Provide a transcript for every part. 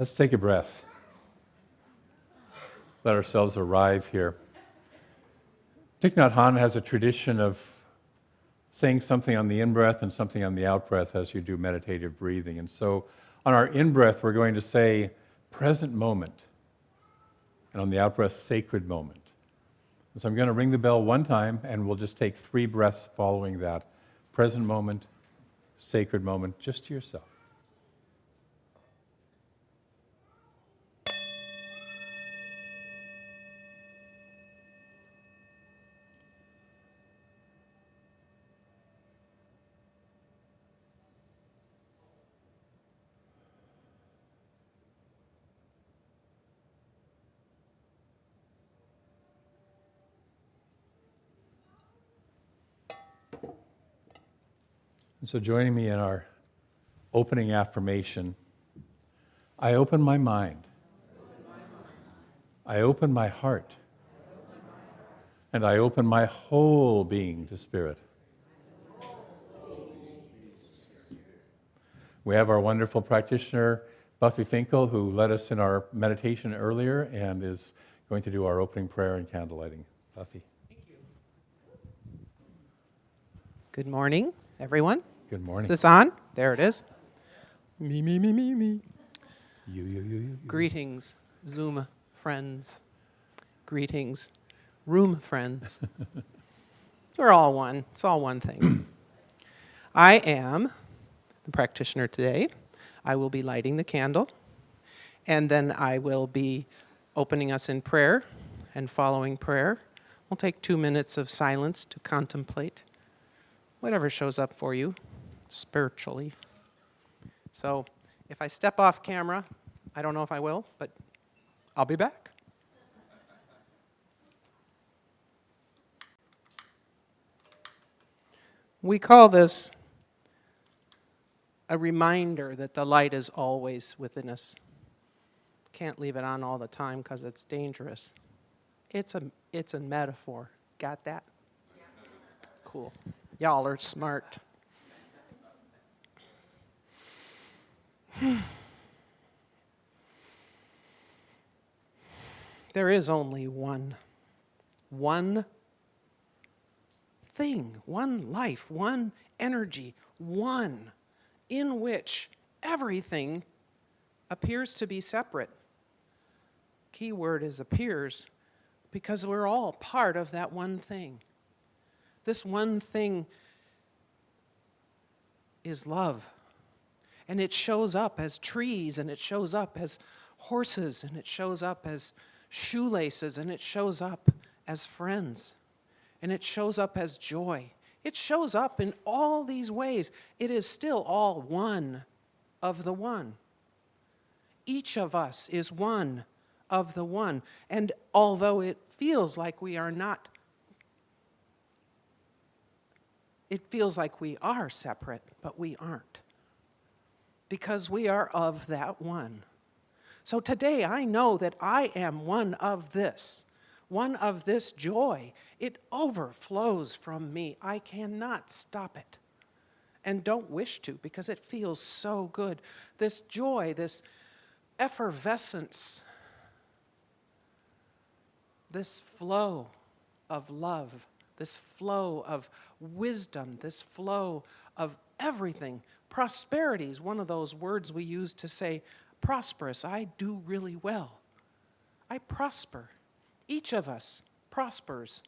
Let's take a breath. Let ourselves arrive here. Thich Nhat Hanh has a tradition of saying something on the in-breath and something on the out-breath as you do meditative breathing. And so on our in-breath, we're going to say present moment. And on the out-breath, sacred moment. And so I'm going to ring the bell one time, and we'll just take 3 breaths following that. Present moment, sacred moment, just to yourself. And so joining me in our opening affirmation, I open my mind, I open my heart, and I open my whole being to Spirit. We have our wonderful practitioner, Buffie Finkle, who led us in our meditation earlier and is going to do our opening prayer and candle lighting. Buffie. Thank you. Good morning, everyone. Good morning. Is this on? There it is. Me. You. Greetings, Zoom friends. Greetings, room friends. We're all one. It's all one thing. I am the practitioner today. I will be lighting the candle, and then I will be opening us in prayer and following prayer. We'll take 2 minutes of silence to contemplate whatever shows up for you spiritually. So if I step off camera, I don't know if I will, but I'll be back. We call this a reminder that the light is always within us. Can't leave it on all the time because it's dangerous. It's a metaphor. Got that? Yeah. Cool. Y'all are smart. There is only one thing, one life, one energy, one in which everything appears to be separate. Key word is appears, because we're all part of that one thing. This one thing is love. And it shows up as trees, and it shows up as horses, and it shows up as shoelaces, and it shows up as friends, and it shows up as joy. It shows up in all these ways. It is still all one of the one. Each of us is one of the one. And although it feels like we are not, it feels like we are separate, but we aren't. Because we are of that one. So today I know that I am one of this joy. It overflows from me. I cannot stop it. And don't wish to, because it feels so good. This joy, this effervescence, this flow of love, this flow of wisdom, this flow of everything. Prosperity is one of those words we use to say, prosperous. I do really well. I prosper. Each of us prospers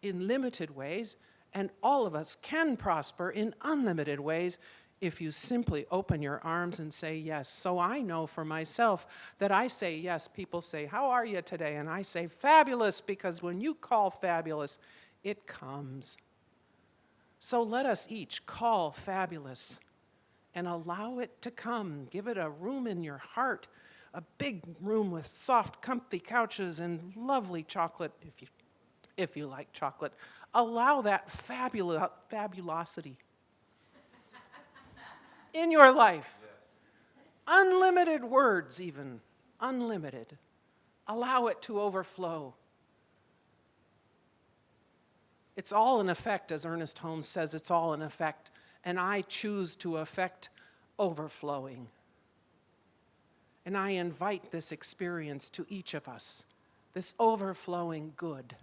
in limited ways, and all of us can prosper in unlimited ways if you simply open your arms and say yes. So I know for myself that I say yes. People say, how are you today? And I say fabulous, because when you call fabulous, it comes. So let us each call fabulous and allow it to come. Give it a room in your heart, a big room with soft, comfy couches and lovely chocolate, if you like chocolate. Allow that fabulosity in your life. Yes. Unlimited words even, unlimited. Allow it to overflow. It's all in effect, as Ernest Holmes says, it's all in effect. And I choose to affect overflowing. And I invite this experience to each of us, this overflowing good,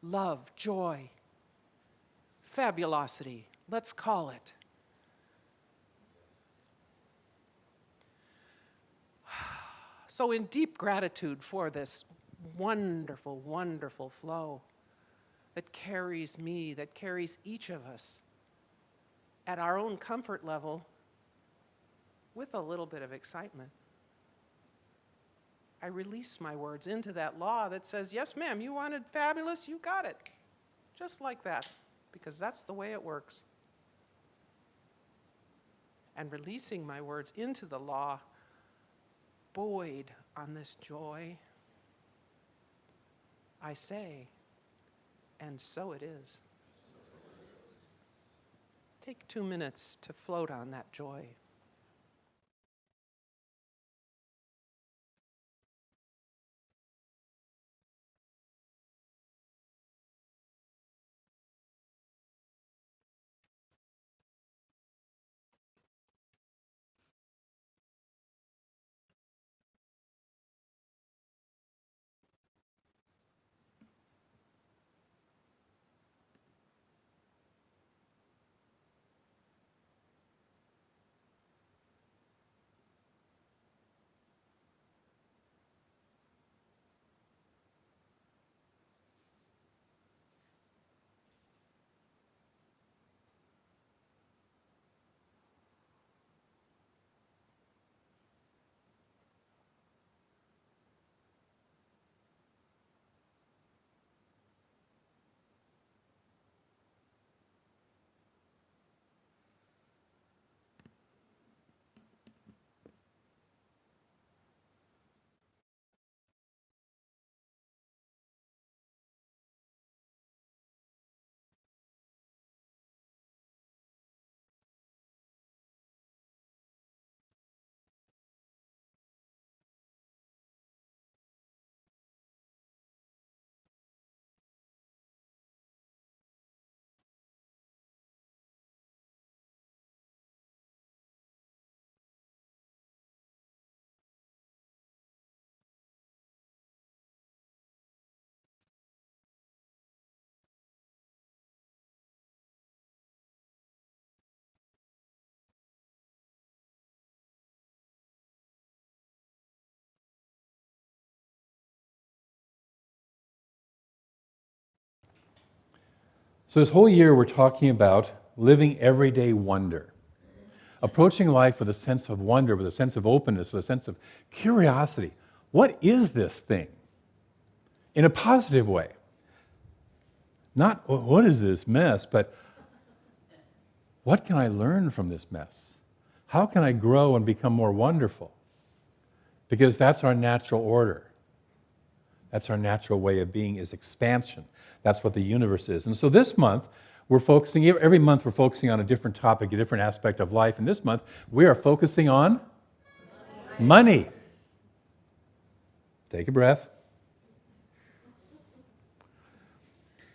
love, joy, fabulosity, let's call it. So in deep gratitude for this wonderful, wonderful flow that carries me, that carries each of us at our own comfort level with a little bit of excitement, I release my words into that law that says, yes, ma'am, you wanted fabulous, you got it. Just like that, because that's the way it works. And releasing my words into the law, buoyed on this joy, I say, and so it is. Take 2 minutes to float on that joy. So this whole year we're talking about living everyday wonder. Approaching life with a sense of wonder, with a sense of openness, with a sense of curiosity. What is this thing? In a positive way. Not, what is this mess, but what can I learn from this mess? How can I grow and become more wonderful? Because that's our natural order. That's our natural way of being, is expansion. That's what the universe is. And so this month, we're focusing, every month we're focusing on a different topic, a different aspect of life. And this month, we are focusing on money. Take a breath.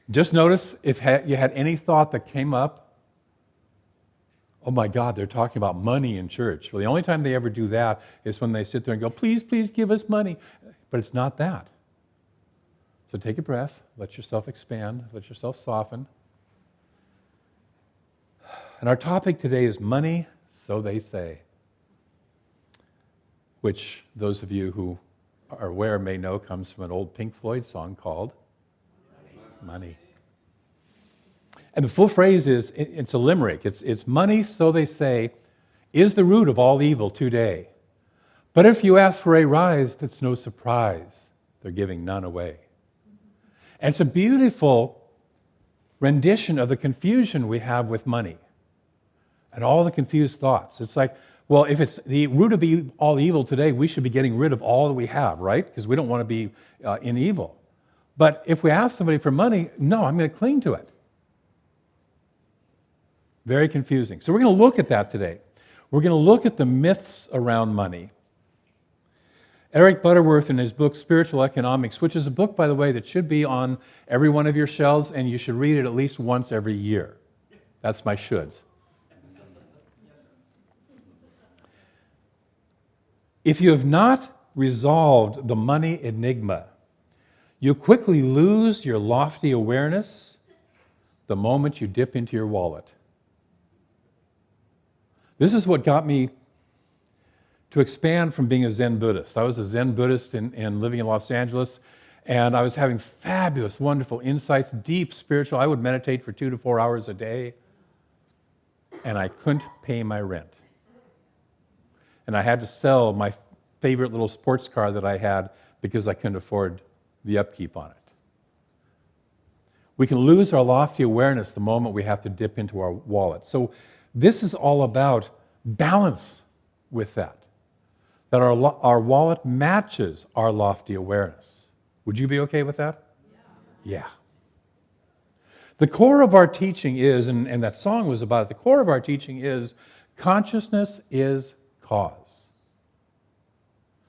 Just notice if you had any thought that came up, oh my God, they're talking about money in church. Well, the only time they ever do that is when they sit there and go, please, please give us money. But it's not that. So take a breath, let yourself expand, let yourself soften. And our topic today is money, so they say, which those of you who are aware may know comes from an old Pink Floyd song called Money. And the full phrase is, it's a limerick, it's money, so they say, is the root of all evil today. But if you ask for a rise, that's no surprise, they're giving none away. And it's a beautiful rendition of the confusion we have with money and all the confused thoughts. It's like, well, if it's the root of all evil today, we should be getting rid of all that we have, right? Because we don't want to be in evil. But if we ask somebody for money, no, I'm going to cling to it. Very confusing. So we're going to look at that today. We're going to look at the myths around money. Eric Butterworth, in his book Spiritual Economics, which is a book, by the way, that should be on every one of your shelves, and you should read it at least once every year. That's my shoulds. If you have not resolved the money enigma, you quickly lose your lofty awareness the moment you dip into your wallet. This is what got me to expand from being a Zen Buddhist. I was a Zen Buddhist and living in Los Angeles, and I was having fabulous, wonderful insights, deep spiritual. I would meditate for 2 to 4 hours a day, and I couldn't pay my rent. And I had to sell my favorite little sports car that I had because I couldn't afford the upkeep on it. We can lose our lofty awareness the moment we have to dip into our wallet. So this is all about balance with that our wallet matches our lofty awareness. Would you be okay with that? Yeah. The core of our teaching is, and that song was about it, the core of our teaching is consciousness is cause.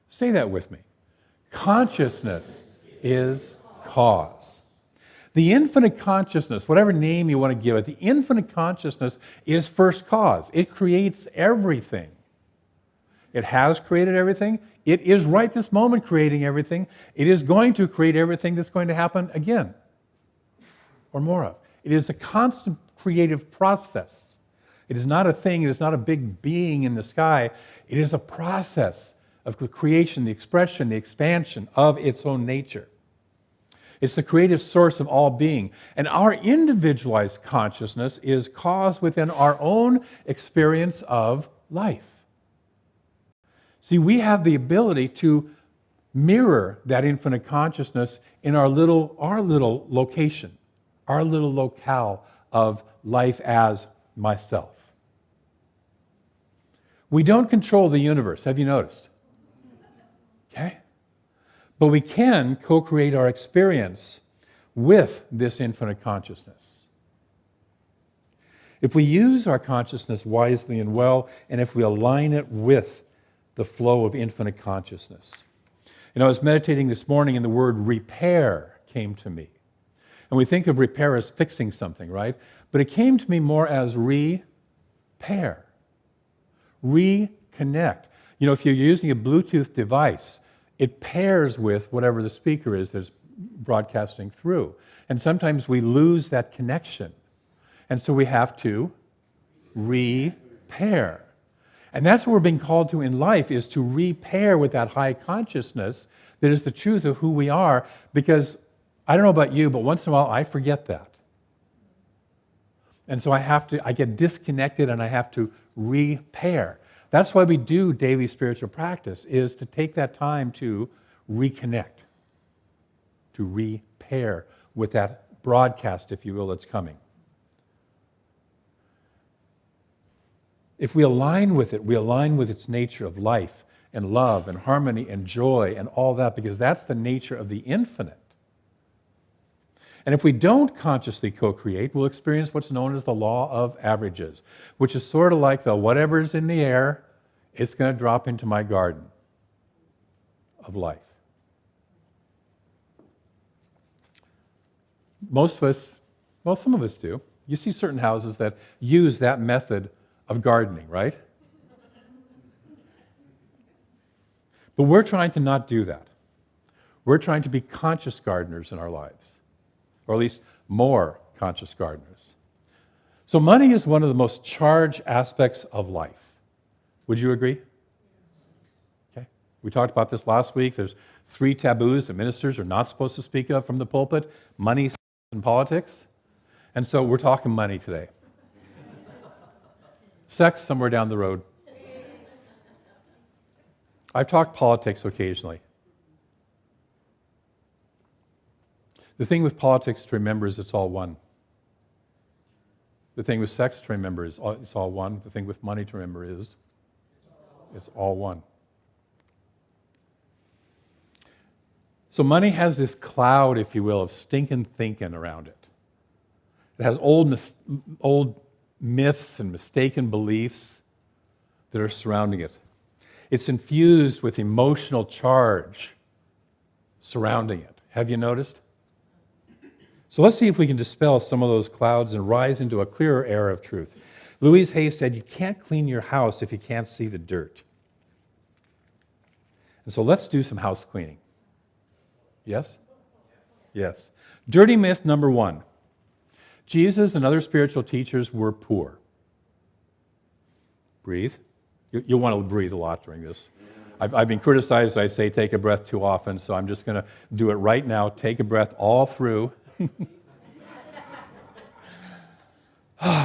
Say that with me. Consciousness is cause. The infinite consciousness, whatever name you want to give it, the infinite consciousness is first cause. It creates everything. It has created everything. It is right this moment creating everything. It is going to create everything that's going to happen again or more of. It is a constant creative process. It is not a thing. It is not a big being in the sky. It is a process of the creation, the expression, the expansion of its own nature. It's the creative source of all being. And our individualized consciousness is cause within our own experience of life. See, we have the ability to mirror that infinite consciousness in our little location, our little locale of life as myself. We don't control the universe, have you noticed? Okay? But we can co-create our experience with this infinite consciousness. If we use our consciousness wisely and well, and if we align it with the flow of infinite consciousness. You know, I was meditating this morning and the word repair came to me. And we think of repair as fixing something, right? But it came to me more as repair. Reconnect. You know, if you're using a Bluetooth device, it pairs with whatever the speaker is that's broadcasting through. And sometimes we lose that connection. And so we have to repair. And that's what we're being called to in life, is to repair with that high consciousness that is the truth of who we are. Because I don't know about you, but once in a while I forget that. And so I get disconnected and I have to repair. That's why we do daily spiritual practice, is to take that time to reconnect, to repair with that broadcast, if you will, that's coming. If we align with it, we align with its nature of life and love and harmony and joy and all that, because that's the nature of the infinite. And if we don't consciously co-create, we'll experience what's known as the law of averages, which is sort of like the whatever's in the air, it's going to drop into my garden of life. Most of us, well, some of us do. You see certain houses that use that method of gardening, right? But we're trying to not do that. We're trying to be conscious gardeners in our lives, or at least more conscious gardeners. So money is one of the most charged aspects of life. Would you agree? Okay. We talked about this last week. There's 3 taboos that ministers are not supposed to speak of from the pulpit: money, sex, and politics. And so we're talking money today. Sex, somewhere down the road. I've talked politics occasionally. The thing with politics to remember is it's all one. The thing with sex to remember is it's all one. The thing with money to remember is it's all one. So money has this cloud, if you will, of stinking thinking around it. It has old myths and mistaken beliefs that are surrounding it. It's infused with emotional charge surrounding it. Have you noticed? So let's see if we can dispel some of those clouds and rise into a clearer era of truth. Louise Hay said, "You can't clean your house if you can't see the dirt." And so let's do some house cleaning. Yes? Yes. Dirty myth number 1. Jesus and other spiritual teachers were poor. Breathe. You'll want to breathe a lot during this. I've been criticized. I say take a breath too often, so I'm just going to do it right now. Take a breath all through.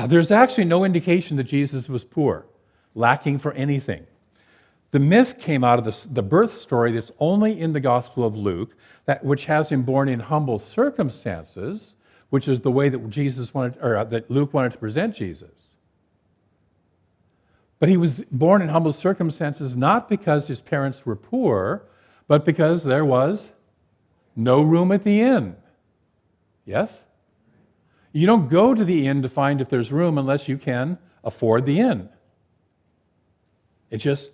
There's actually no indication that Jesus was poor, lacking for anything. The myth came out of the birth story that's only in the Gospel of Luke, which has him born in humble circumstances, which is the way that that Luke wanted to present Jesus. But he was born in humble circumstances not because his parents were poor, but because there was no room at the inn. Yes? You don't go to the inn to find if there's room unless you can afford the inn. It just,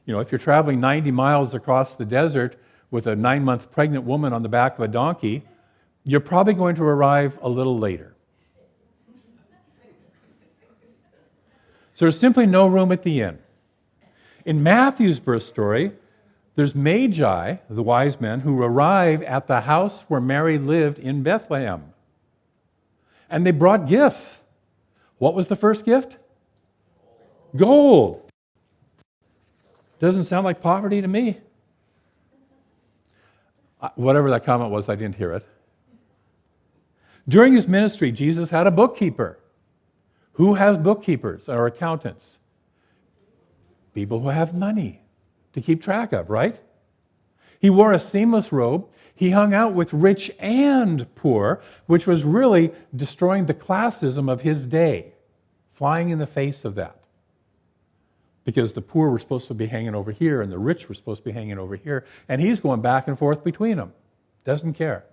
if you're traveling 90 miles across the desert with a 9-month pregnant woman on the back of a donkey, you're probably going to arrive a little later. So there's simply no room at the inn. In Matthew's birth story, there's Magi, the wise men, who arrive at the house where Mary lived in Bethlehem. And they brought gifts. What was the first gift? Gold. Doesn't sound like poverty to me. Whatever that comment was, I didn't hear it. During his ministry, Jesus had a bookkeeper. Who has bookkeepers or accountants? People who have money to keep track of, right? He wore a seamless robe. He hung out with rich and poor, which was really destroying the classism of his day, flying in the face of that. Because the poor were supposed to be hanging over here and the rich were supposed to be hanging over here, and he's going back and forth between them. Doesn't care.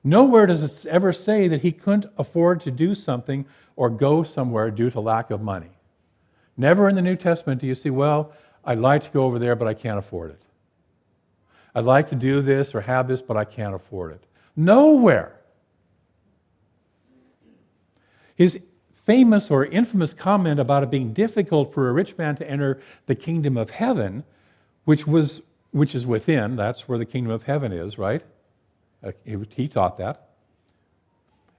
Nowhere does it ever say that he couldn't afford to do something or go somewhere due to lack of money. Never in the New Testament do you see, well, I'd like to go over there, but I can't afford it. I'd like to do this or have this, but I can't afford it. Nowhere. His famous or infamous comment about it being difficult for a rich man to enter the kingdom of heaven, which is within, that's where the kingdom of heaven is, right? He taught that,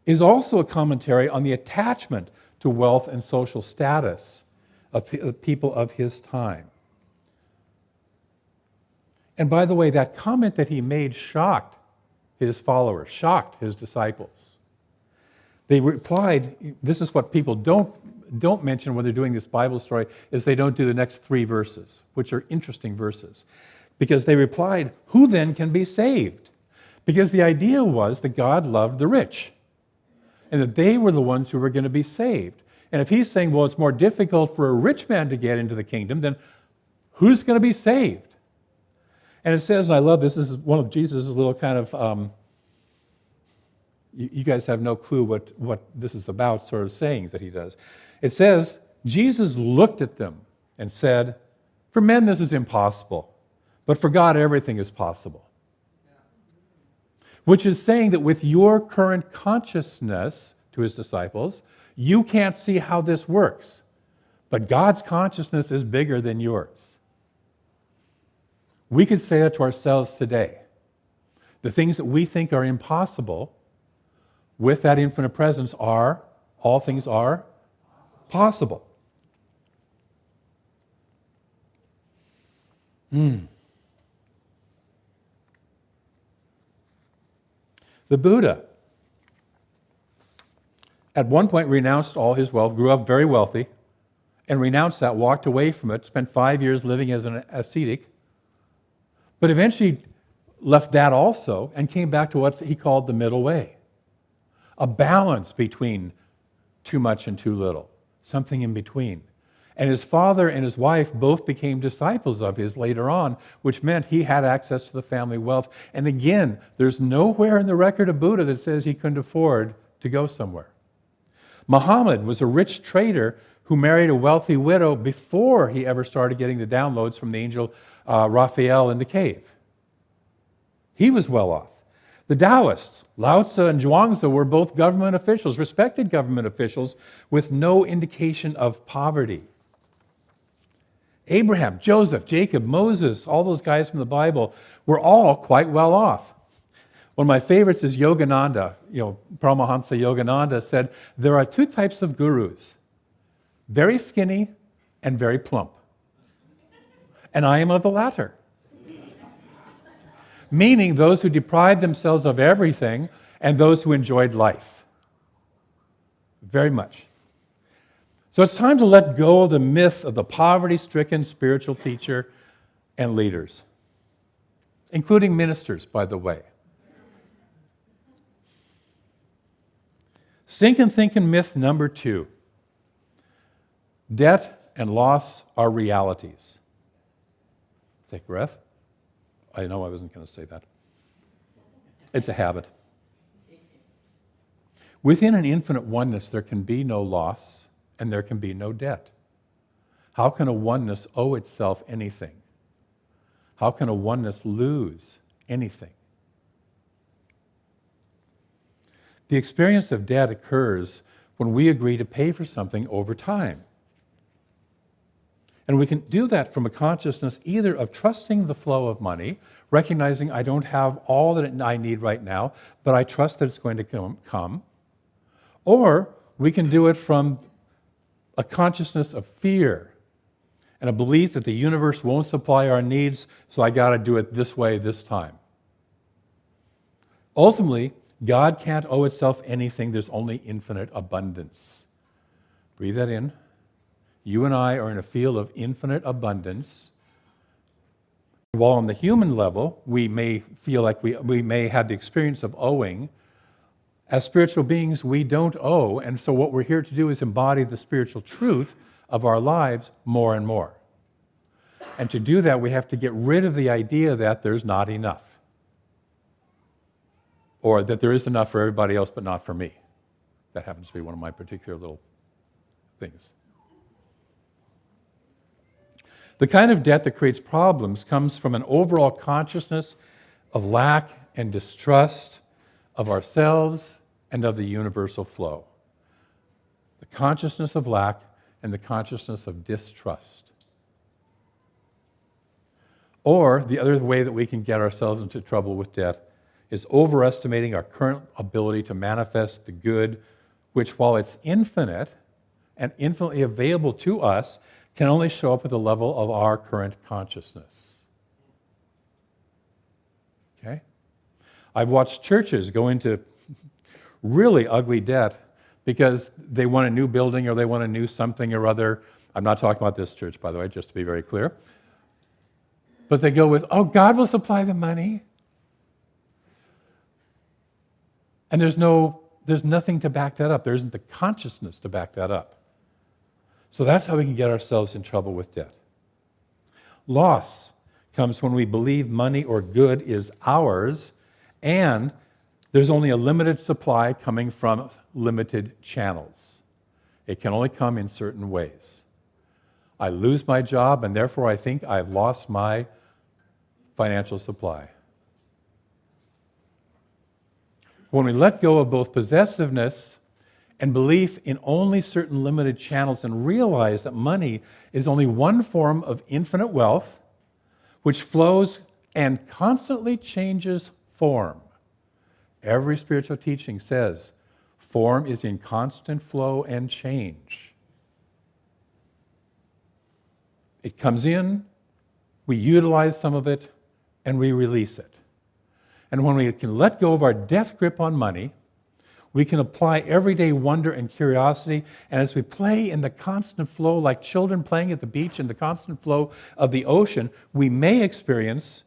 is also a commentary on the attachment to wealth and social status of people of his time. And by the way, that comment that he made shocked his followers, shocked his disciples. They replied, this is what people don't mention when they're doing this Bible story, is they don't do the next 3 verses, which are interesting verses. Because they replied, who then can be saved? Because the idea was that God loved the rich and that they were the ones who were going to be saved. And if he's saying, well, it's more difficult for a rich man to get into the kingdom, then who's going to be saved? And it says, and I love this is one of Jesus' little kind of, you guys have no clue what this is about, sort of sayings that he does. It says, Jesus looked at them and said, for men this is impossible, but for God everything is possible. Which is saying that with your current consciousness, to his disciples, you can't see how this works. But God's consciousness is bigger than yours. We could say that to ourselves today. The things that we think are impossible, with that infinite presence all things are possible. The Buddha, at one point renounced all his wealth, grew up very wealthy, and renounced that, walked away from it, spent 5 years living as an ascetic, but eventually left that also and came back to what he called the middle way. A balance between too much and too little, something in between. And his father and his wife both became disciples of his later on, which meant he had access to the family wealth. And again, there's nowhere in the record of Buddha that says he couldn't afford to go somewhere. Muhammad was a rich trader who married a wealthy widow before he ever started getting the downloads from the angel Raphael in the cave. He was well off. The Taoists, Lao Tzu and Zhuangzi, were both government officials, respected government officials, with no indication of poverty. Abraham, Joseph, Jacob, Moses, all those guys from the Bible were all quite well off. One of my favorites is Yogananda. Paramahamsa Yogananda said, there are two types of gurus, very skinny and very plump. And I am of the latter. Meaning those who deprived themselves of everything and those who enjoyed life. Very much. So it's time to let go of the myth of the poverty-stricken spiritual teacher and leaders, including ministers, by the way. Stinkin' thinking myth number 2. Debt and loss are realities. Take a breath. I know I wasn't going to say that. It's a habit. Within an infinite oneness, there can be no loss and there can be no debt. How can a oneness owe itself anything? How can a oneness lose anything? The experience of debt occurs when we agree to pay for something over time. And we can do that from a consciousness either of trusting the flow of money, recognizing I don't have all that I need right now, but I trust that it's going to come. Or we can do it from a consciousness of fear and a belief that the universe won't supply our needs, so I got to do it this way, this time. Ultimately, God can't owe itself anything. There's only infinite abundance. Breathe that in. You and I are in a field of infinite abundance. While on the human level, we may feel like we may have the experience of owing, as spiritual beings, we don't owe, and so what we're here to do is embody the spiritual truth of our lives more and more. And to do that, we have to get rid of the idea that there's not enough, or that there is enough for everybody else but not for me. That happens to be one of my particular little things. The kind of debt that creates problems comes from an overall consciousness of lack and distrust of ourselves and of the universal flow. The consciousness of lack and the consciousness of distrust. Or the other way that we can get ourselves into trouble with debt is overestimating our current ability to manifest the good, which, while it's infinite and infinitely available to us, can only show up at the level of our current consciousness. Okay? I've watched churches go into really ugly debt because they want a new building or they want a new something or other. I'm not talking about this church, by the way, just to be very clear. But they go with, oh, God will supply the money. And there's nothing to back that up. There isn't the consciousness to back that up. So that's how we can get ourselves in trouble with debt. Loss comes when we believe money or good is ours and there's only a limited supply coming from limited channels. It can only come in certain ways. I lose my job and therefore I think I've lost my financial supply. When we let go of both possessiveness and belief in only certain limited channels and realize that money is only one form of infinite wealth which flows and constantly changes form. Every spiritual teaching says form is in constant flow and change. It comes in, we utilize some of it, and we release it. And when we can let go of our death grip on money, we can apply everyday wonder and curiosity, and as we play in the constant flow, like children playing at the beach in the constant flow of the ocean, we may experience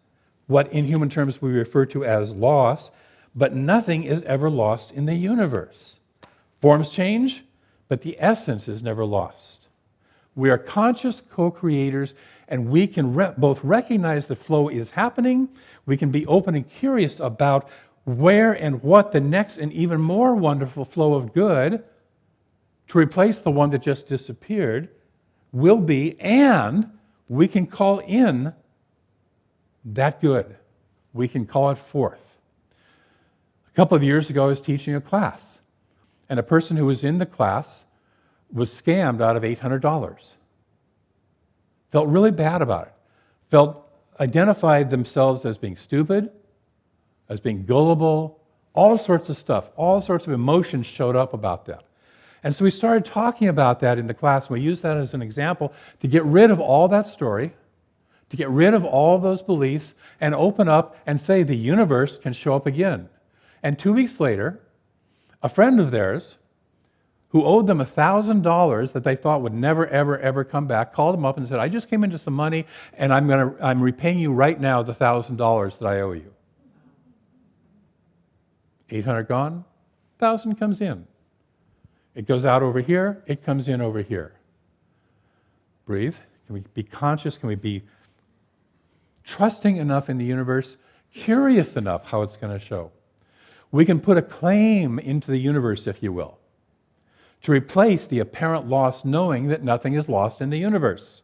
what in human terms we refer to as loss, but nothing is ever lost in the universe. Forms change, but the essence is never lost. We are conscious co-creators, and we can both recognize the flow is happening, we can be open and curious about where and what the next and even more wonderful flow of good to replace the one that just disappeared will be, and we can call in that good. We can call it forth. A couple of years ago, I was teaching a class, and a person who was in the class was scammed out of $800 felt really bad about it, identified themselves as being stupid, as being gullible, all sorts of stuff, all sorts of emotions showed up about that. And so we started talking about that in the class, and we used that as an example to get rid of all that story, to get rid of all those beliefs, and open up and say the universe can show up again. And 2 weeks later, a friend of theirs who owed them $1,000 that they thought would never, ever, ever come back, called them up and said, I just came into some money, and I'm repaying you right now the $1,000 that I owe you. 800 gone, 1,000 comes in. It goes out over here, it comes in over here. Breathe. Can we be conscious? Can we be trusting enough in the universe, curious enough how it's going to show? We can put a claim into the universe, if you will, to replace the apparent loss, knowing that nothing is lost in the universe,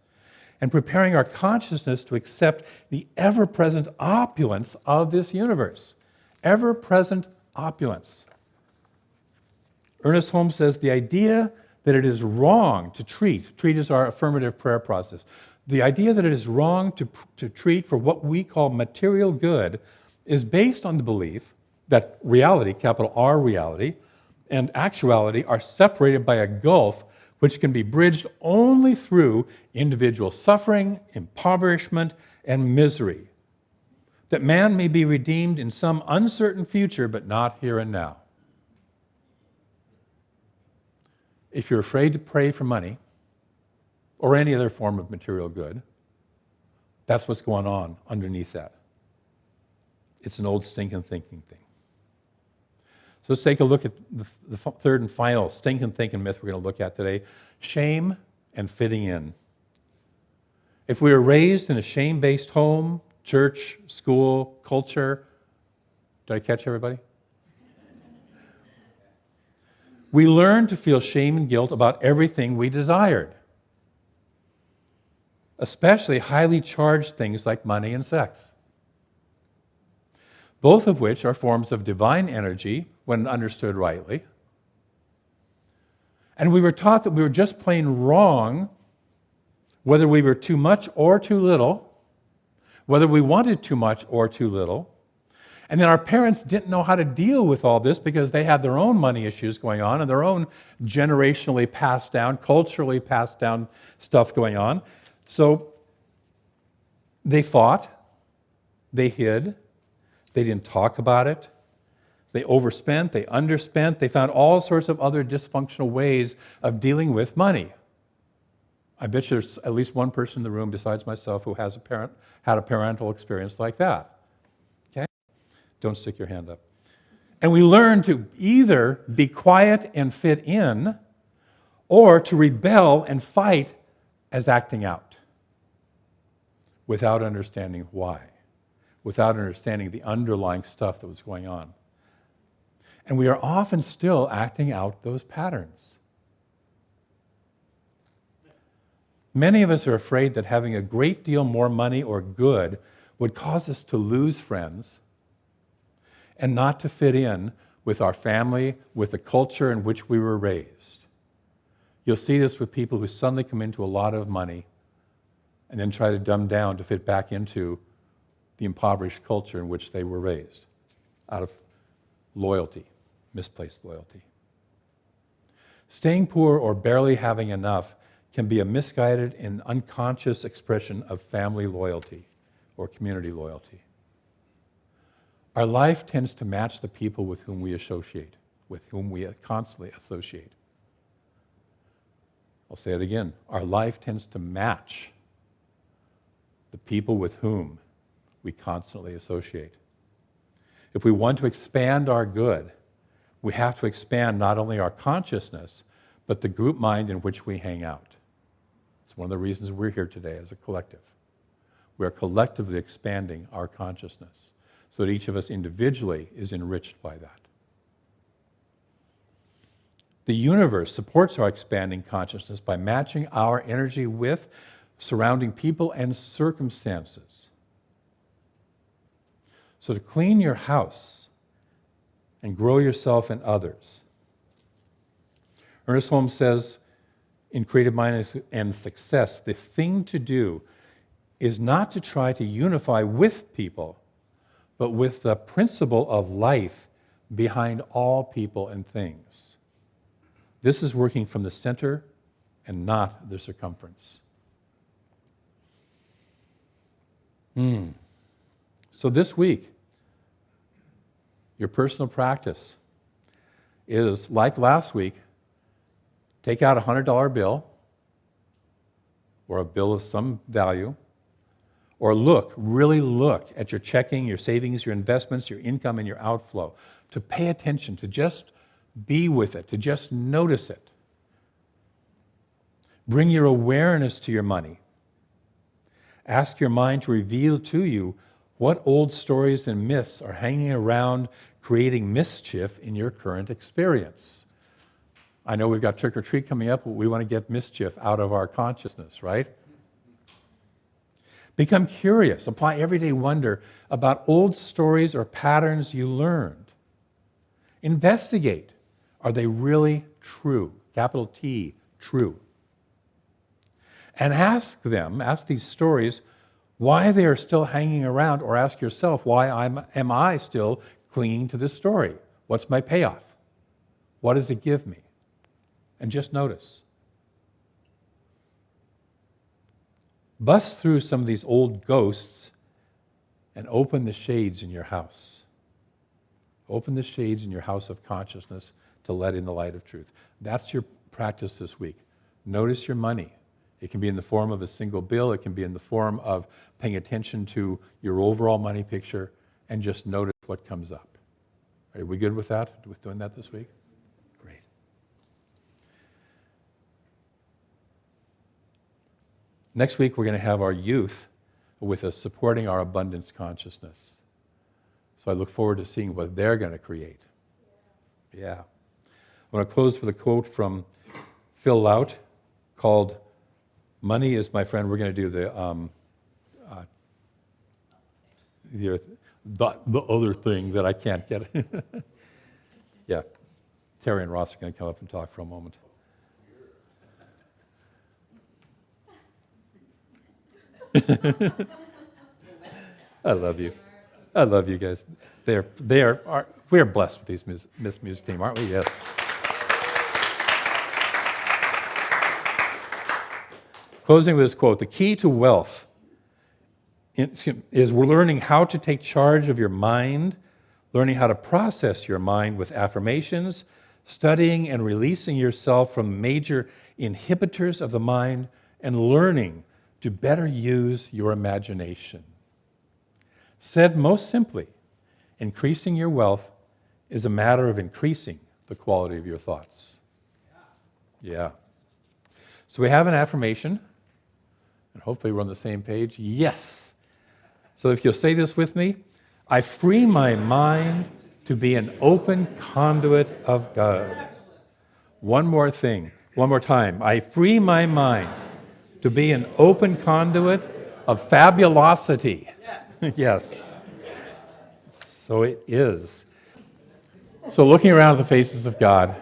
and preparing our consciousness to accept the ever-present opulence of this universe. Ever-present opulence. Ernest Holmes says the idea that it is wrong to treat is our affirmative prayer process, the idea that it is wrong to treat for what we call material good is based on the belief that reality, capital R reality, and actuality are separated by a gulf which can be bridged only through individual suffering, impoverishment, and misery. That man may be redeemed in some uncertain future, but not here and now. If you're afraid to pray for money, or any other form of material good, that's what's going on underneath that. It's an old stinking thinking thing. So let's take a look at the third and final stinking thinking myth we're going to look at today, shame and fitting in. If we were raised in a shame-based home, church, school, culture, did I catch everybody? We learn to feel shame and guilt about everything we desired, especially highly charged things like money and sex, both of which are forms of divine energy when understood rightly. And we were taught that we were just plain wrong whether we were too much or too little, whether we wanted too much or too little. And then our parents didn't know how to deal with all this because they had their own money issues going on and their own generationally passed down, culturally passed down stuff going on. So they fought, they hid, they didn't talk about it, they overspent, they underspent, they found all sorts of other dysfunctional ways of dealing with money. I bet you there's at least one person in the room besides myself who had a parental experience like that. Okay? Don't stick your hand up. And we learn to either be quiet and fit in, or to rebel and fight as acting out, without understanding why, without understanding the underlying stuff that was going on. And we are often still acting out those patterns. Many of us are afraid that having a great deal more money or good would cause us to lose friends and not to fit in with our family, with the culture in which we were raised. You'll see this with people who suddenly come into a lot of money and then try to dumb down to fit back into the impoverished culture in which they were raised, out of loyalty, misplaced loyalty. Staying poor or barely having enough can be a misguided and unconscious expression of family loyalty or community loyalty. Our life tends to match the people with whom we associate, with whom we constantly associate. I'll say it again. Our life tends to match the people with whom we constantly associate. If we want to expand our good, we have to expand not only our consciousness, but the group mind in which we hang out. It's one of the reasons we're here today as a collective. We are collectively expanding our consciousness so that each of us individually is enriched by that. The universe supports our expanding consciousness by matching our energy with surrounding people and circumstances. So to clean your house and grow yourself and others. Ernest Holmes says, in creative mind and success, the thing to do is not to try to unify with people, but with the principle of life behind all people and things. This is working from the center and not the circumference. So this week, your personal practice is, like last week, take out a $100 bill or a bill of some value, or really look at your checking, your savings, your investments, your income, and your outflow, to pay attention, to just be with it, to just notice it. Bring your awareness to your money. Ask your mind to reveal to you what old stories and myths are hanging around, creating mischief in your current experience. I know we've got trick or treat coming up, but we want to get mischief out of our consciousness, right? Become curious. Apply everyday wonder about old stories or patterns you learned. Investigate. Are they really true? Capital T, true. And ask these stories, why they are still hanging around, or ask yourself, why am I still clinging to this story? What's my payoff? What does it give me? And just notice. Bust through some of these old ghosts and open the shades in your house. Open the shades in your house of consciousness to let in the light of truth. That's your practice this week. Notice your money. It can be in the form of a single bill. It can be in the form of paying attention to your overall money picture and just notice what comes up. Are we good with that, with doing that this week? Great. Next week, we're going to have our youth with us supporting our abundance consciousness. So I look forward to seeing what they're going to create. Yeah. I want to close with a quote from Phil Lout called, "Money is my friend." We're going to do the other thing that I can't get. Yeah. Terry and Ross are going to come up and talk for a moment. I love you. I love you guys. We are blessed with this music team, aren't we? Yes. Closing with this quote: the key to wealth is we're learning how to take charge of your mind, learning how to process your mind with affirmations, studying and releasing yourself from major inhibitors of the mind, and learning to better use your imagination. Said most simply, increasing your wealth is a matter of increasing the quality of your thoughts. Yeah. So we have an affirmation, and hopefully we're on the same page. Yes. So if you'll say this with me: I free my mind to be an open conduit of God. One more time. I free my mind to be an open conduit of fabulosity. Yes. So it is. So looking around at the faces of God,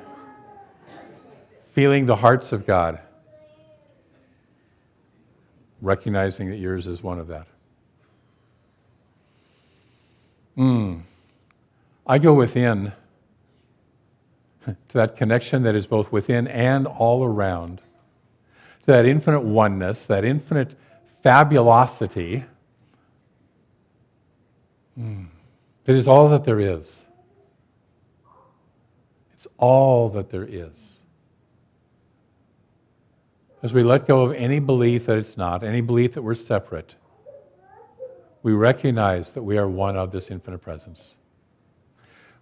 feeling the hearts of God, recognizing that yours is one of that. I go within to that connection that is both within and all around, to that infinite oneness, that infinite fabulosity that is all that there is. It's all that there is. As we let go of any belief that it's not, any belief that we're separate, we recognize that we are one of this infinite presence.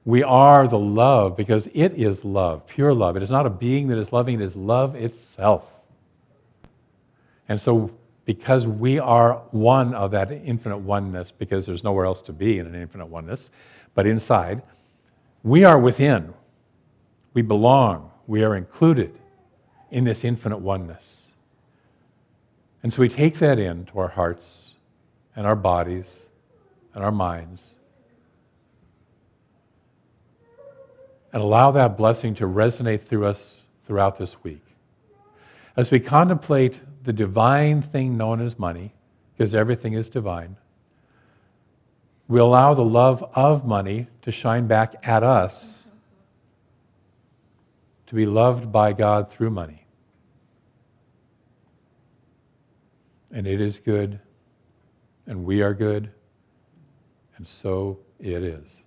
We are the love because it is love, pure love. It is not a being that is loving, it is love itself. And so, because we are one of that infinite oneness, because there's nowhere else to be in an infinite oneness, but inside, we are within. We belong. We are included in this infinite oneness. And so we take that into our hearts and our bodies and our minds and allow that blessing to resonate through us throughout this week. As we contemplate the divine thing known as money, because everything is divine, we allow the love of money to shine back at us, to be loved by God through money. And it is good, and we are good, and so it is.